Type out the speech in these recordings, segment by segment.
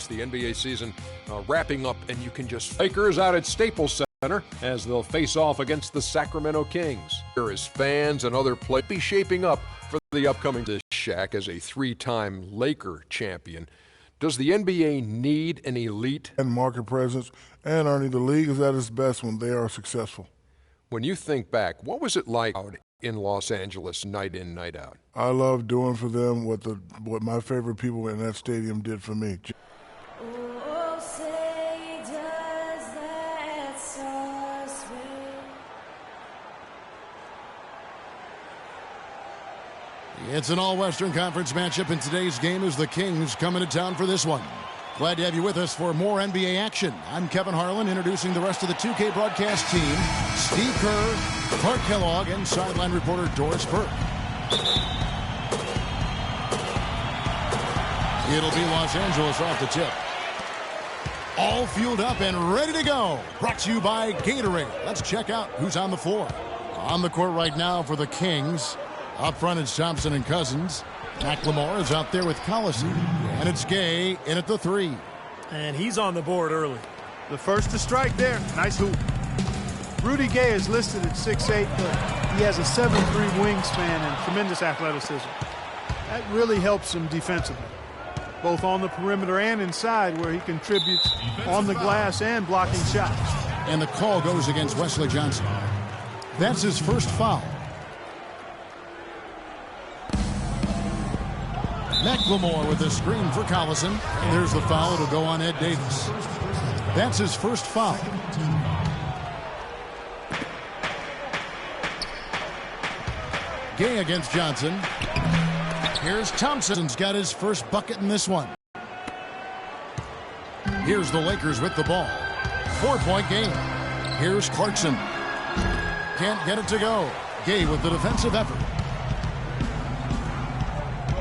nights, the NBA season wrapping up, and you can just... Lakers out at Staples Center as they'll face off against the Sacramento Kings. Here as fans and other players be shaping up for the upcoming Shaq as a three-time Laker champion. Does the NBA need an elite and market presence? And Ernie, the league is at its best when they are successful. When you think back, what was it like out in Los Angeles, night in, night out? I love doing for them what my favorite people in that stadium did for me. It's an all-Western Conference matchup, and today's game is the Kings coming to town for this one. Glad to have you with us for more NBA action. I'm Kevin Harlan, introducing the rest of the 2K broadcast team. Steve Kerr, Clark Kellogg, and sideline reporter Doris Burke. It'll be Los Angeles off the tip. All fueled up and ready to go. Brought to you by Gatorade. Let's check out who's on the floor. On the court right now for the Kings. Up front, it's Thompson and Cousins. McLemore is out there with Collison. And it's Gay in at the three. And he's on the board early. The first to strike there. Nice hoop. Rudy Gay is listed at 6'8", but he has a 7'3" wingspan and tremendous athleticism. That really helps him defensively, both on the perimeter and inside, where he contributes on the glass and blocking shots. And the call goes against Wesley Johnson. That's his first foul. McLemore with the screen for Collison. There's the foul. It'll go on Ed Davis. That's his first foul. Gay against Johnson. Here's Thompson's got his first bucket in this one. Here's the Lakers with the ball. 4-point game. Here's Clarkson. Can't get it to go. Gay with the defensive effort.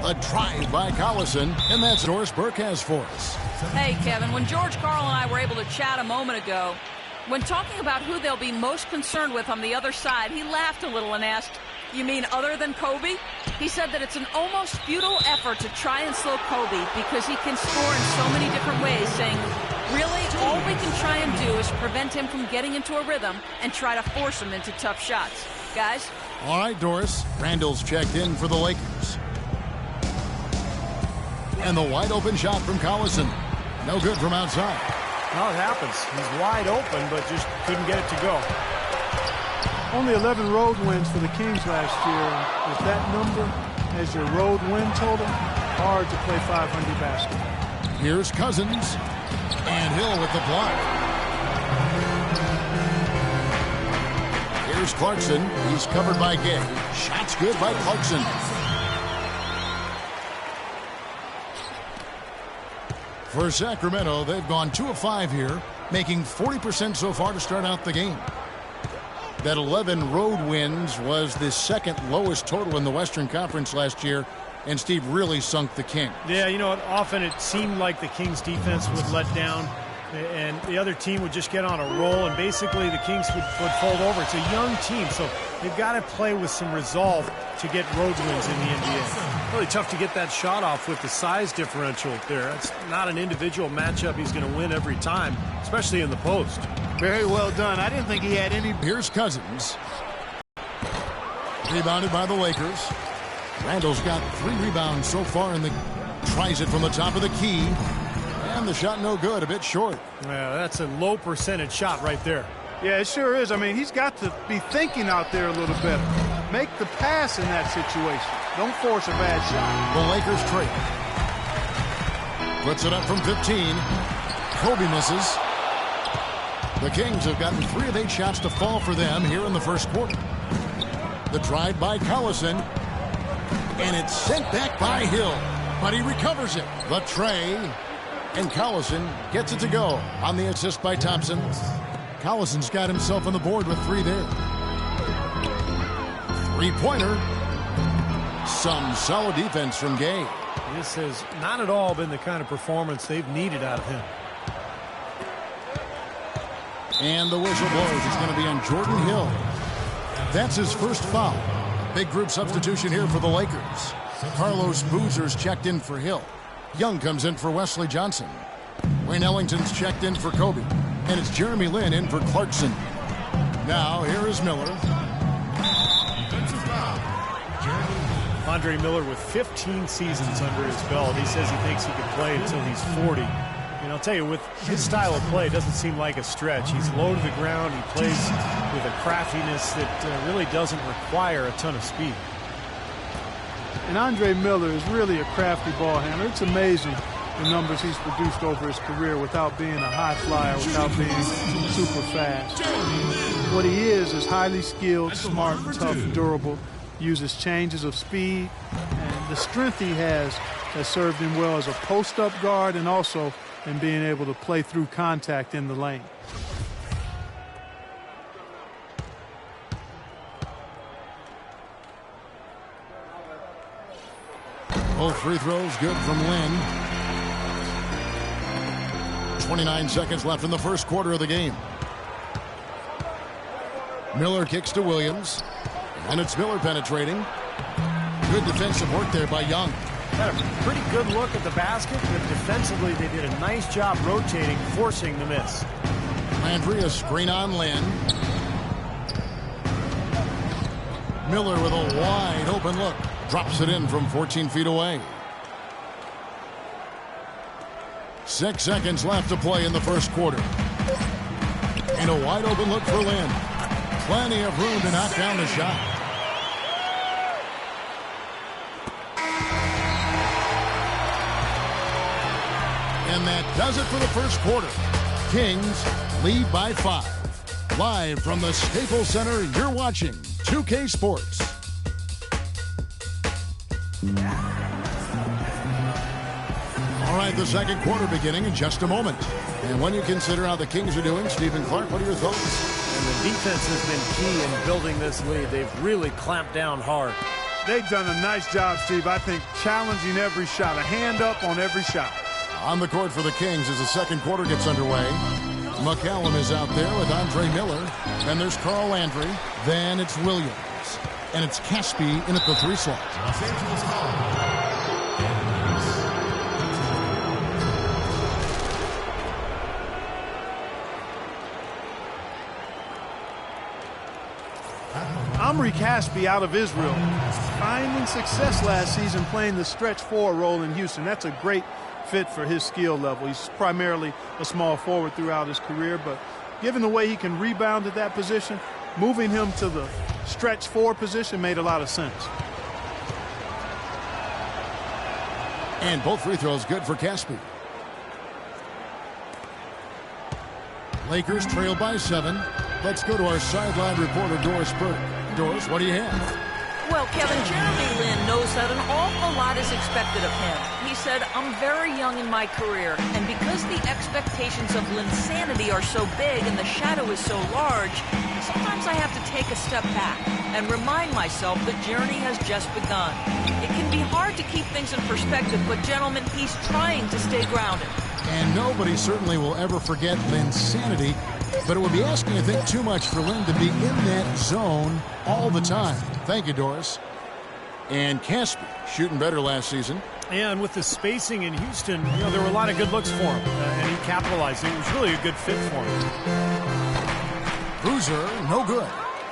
A drive by Collison, and that's Doris Burke has for us. Hey, Kevin, when George Karl and I were able to chat a moment ago, when talking about who they'll be most concerned with on the other side, he laughed a little and asked, "You mean other than Kobe?" He said that it's an almost futile effort to try and slow Kobe because he can score in so many different ways, saying, really, all we can try and do is prevent him from getting into a rhythm and try to force him into tough shots. Guys? All right, Doris. Randall's checked in for the Lakers. And the wide open shot from Collison. No good from outside. No, it happens. He's wide open, but just couldn't get it to go. Only 11 road wins for the Kings last year. With that number as your road win total, hard to play 500 basketball. Here's Cousins. And Hill with the block. Here's Clarkson. He's covered by Gay. Shot's good by Clarkson. For Sacramento, they've gone 2 of 5 here, making 40% so far to start out the game. That 11 road wins was the second lowest total in the Western Conference last year, and Steve really sunk the Kings. Yeah, you know, often it seemed like the Kings defense would let down, and the other team would just get on a roll, and basically the Kings would fold over. It's a young team, so they've got to play with some resolve to get road wins in the NBA. Really tough to get that shot off with the size differential there. It's not an individual matchup he's going to win every time, especially in the post. Very well done. I didn't think he had any. Here's Cousins. Rebounded by the Lakers. Randall's got 3 rebounds so far, and tries it from the top of the key. And the shot no good, a bit short. Yeah, that's a low percentage shot right there. Yeah, it sure is. I mean, he's got to be thinking out there a little better. Make the pass in that situation. Don't force a bad shot. The Lakers trade. Puts it up from 15. Kobe misses. The Kings have gotten 3 of 8 shots to fall for them here in the first quarter. The drive by Collison. And it's sent back by Hill. But he recovers it. The tray. And Collison gets it to go on the assist by Thompson. Collison's got himself on the board with 3 there. 3-pointer. Some solid defense from Gay. This has not at all been the kind of performance they've needed out of him. And the whistle blows. It's going to be on Jordan Hill. That's his first foul. Big group substitution here for the Lakers. Carlos Boozer's checked in for Hill. Young comes in for Wesley Johnson. Wayne Ellington's checked in for Kobe. And it's Jeremy Lin in for Clarkson. Now, here is Miller. Andre Miller with 15 seasons under his belt. He says he thinks he can play until he's 40. And I'll tell you, with his style of play, it doesn't seem like a stretch. He's low to the ground. He plays with a craftiness that really doesn't require a ton of speed. And Andre Miller is really a crafty ball handler. It's amazing the numbers he's produced over his career without being a high flyer, without being super fast. What he is highly skilled, smart, tough, durable, uses changes of speed, and the strength he has served him well as a post-up guard and also in being able to play through contact in the lane. Both free throws good from Lin. 29 seconds left in the first quarter of the game. Miller kicks to Williams. And it's Miller penetrating. Good defensive work there by Young. Had a pretty good look at the basket, but defensively they did a nice job rotating, forcing the miss. Landry, a screen on Lin. Miller with a wide open look. Drops it in from 14 feet away. 6 seconds left to play in the first quarter. And a wide open look for Lin. Plenty of room to knock down the shot. And that does it for the first quarter. Kings lead by 5. Live from the Staples Center, you're watching 2K Sports. All right, the second quarter beginning in just a moment. And when you consider how the Kings are doing, Stephen Clark, what are your thoughts? And the defense has been key in building this lead. They've really clamped down hard. They've done a nice job, Steve. I think challenging every shot, a hand up on every shot. On the court for the Kings as the second quarter gets underway. McCallum is out there with Andre Miller. And there's Carl Landry. Then it's Williams. And it's Caspi in at the 3 slot. Omri Caspi out of Israel, finding success last season playing the stretch 4 role in Houston. That's a great fit for his skill level. He's primarily a small forward throughout his career, but given the way he can rebound at that position, moving him to the stretch 4 position made a lot of sense. And both free throws good for Caspi. Lakers trail by 7. Let's go to our sideline reporter, Doris Burke. Doris, what do you have? Well, Kevin, Jeremy Lin knows that an awful lot is expected of him. He said, I'm very young in my career, and because the expectations of Linsanity are so big and the shadow is so large, sometimes I have to take a step back and remind myself the journey has just begun. It can be hard to keep things in perspective, but gentlemen, he's trying to stay grounded. And nobody certainly will ever forget Linsanity, but it would be asking, I think, too much for Lin to be in that zone all the time. Thank you, Doris. And Caspi shooting better last season. And with the spacing in Houston, there were a lot of good looks for him, and he capitalized. It was really a good fit for him. Bruiser, no good.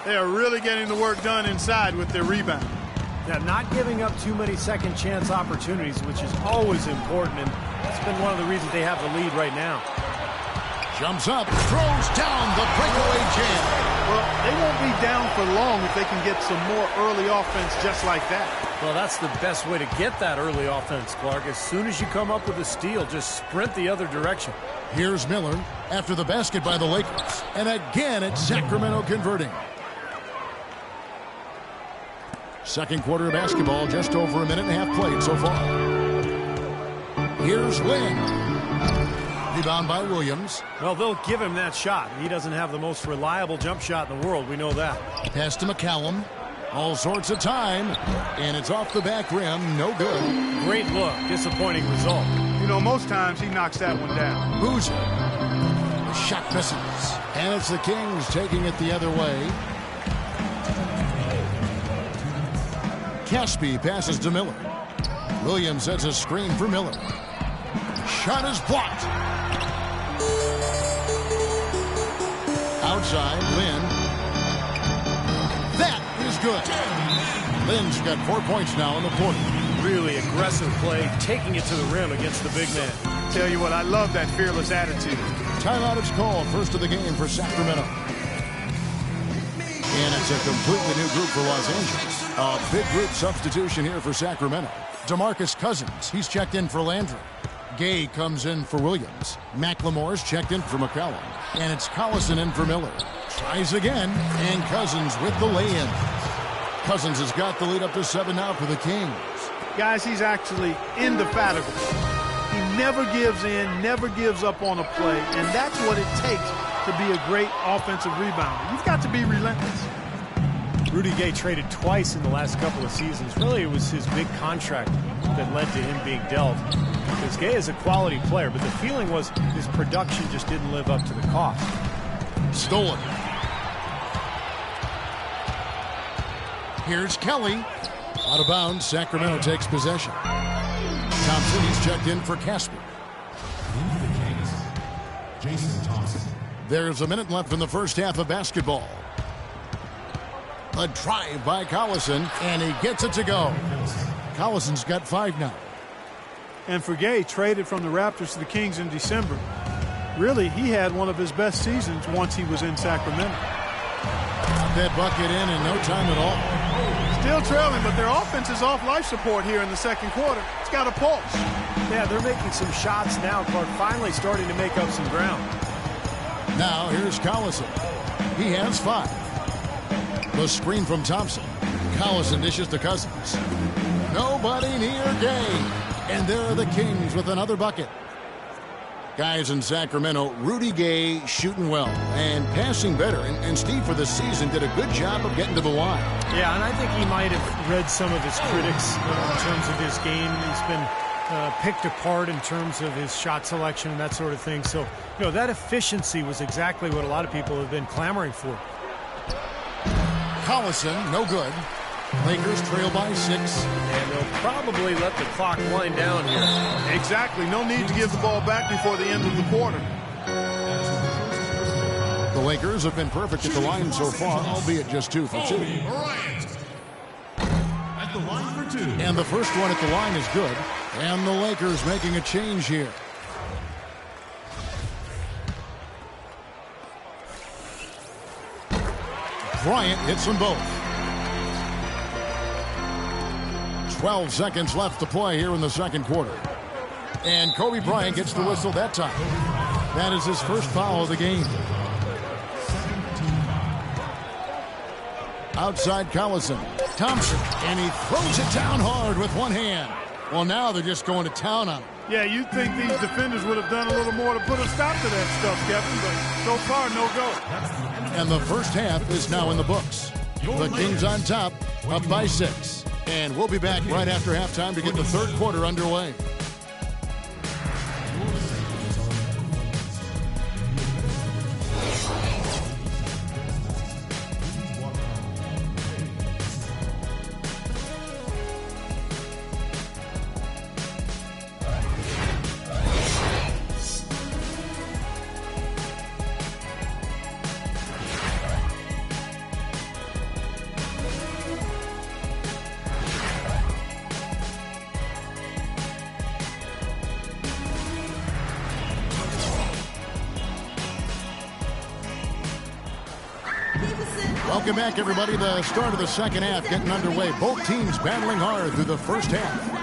They are really getting the work done inside with their rebound. Yeah, not giving up too many second chance opportunities, which is always important, and that's been one of the reasons they have the lead right now. Jumps up, throws down the breakaway jam. Well, they won't be down for long if they can get some more early offense just like that. Well, that's the best way to get that early offense, Clark. As soon as you come up with a steal, just sprint the other direction. Here's Miller after the basket by the Lakers. And again, it's Sacramento converting. Second quarter of basketball, just over a minute and a half played so far. Here's Lin. Rebound by Williams. Well, they'll give him that shot. He doesn't have the most reliable jump shot in the world. We know that. Pass to McCallum. All sorts of time. And it's off the back rim. No good. Great look. Disappointing result. Most times he knocks that one down. Boozer. The shot misses. And it's the Kings taking it the other way. Caspi passes to Miller. Williams sets a screen for Miller. Shot is blocked. outside. Lynn. That is good. Lynn's got 4 points now in the quarter. Really aggressive play, taking it to the rim against the big man. Tell you what, I love that fearless attitude. Timeout is called, first of the game for Sacramento. And it's a completely new group for Los Angeles. A big group substitution here for Sacramento. DeMarcus Cousins, he's checked in for Landry. Gay comes in for Williams. McLemore's checked in for McCollum. And it's Collison in for Miller. Tries again, and Cousins with the lay-in. Cousins has got the lead up to 7 now for the Kings. Guys, he's actually indefatigable. He never gives in, never gives up on a play, and that's what it takes to be a great offensive rebounder. You've got to be relentless. Rudy Gay traded twice in the last couple of seasons. Really, it was his big contract that led to him being dealt. Because Gay is a quality player, but the feeling was his production just didn't live up to the cost. Stolen. Here's Kelly. Out of bounds, Sacramento takes possession. Thompson, he's checked in for Casper. Jason Thompson. There's a minute left in the first half of basketball. A drive by Collison, and he gets it to go. Collison's got 5 now. And for Gay, traded from the Raptors to the Kings in December. Really, he had one of his best seasons once he was in Sacramento. That bucket in no time at all. Still trailing, but their offense is off life support here in the second quarter. It's got a pulse. Yeah, they're making some shots now. Clark finally starting to make up some ground. Now here's Collison. He has 5. The screen from Thompson. Collison dishes to Cousins. Nobody near Gay. And there are the Kings with another bucket. Guys in Sacramento, Rudy Gay shooting well and passing better. And Steve, for the season, did a good job of getting to the line. Yeah, and I think he might have read some of his critics in terms of his game. He's been picked apart in terms of his shot selection and that sort of thing. So, you know, that efficiency was exactly what a lot of people have been clamoring for. Collison, no good. Lakers trail by 6. And they'll probably let the clock wind down here. Exactly. No need to give the ball back before the end of the quarter. The Lakers have been perfect at the line so far, albeit just 2 for 2. At the line for 2. And the first one at the line is good. And the Lakers making a change here. Bryant hits them both. 12 seconds left to play here in the second quarter. And Kobe Bryant gets the whistle that time. That is his first foul of the game. Outside Collison. Thompson. And he throws it down hard with one hand. Well, now they're just going to town on him. Yeah, you'd think these defenders would have done a little more to put a stop to that stuff, Kevin, but so far, no go. And the first half is now in the books. The Kings on top, up by 6. And we'll be back right after halftime to get the third quarter underway. Welcome back, everybody. The start of the second half getting underway. Both teams battling hard through the first half.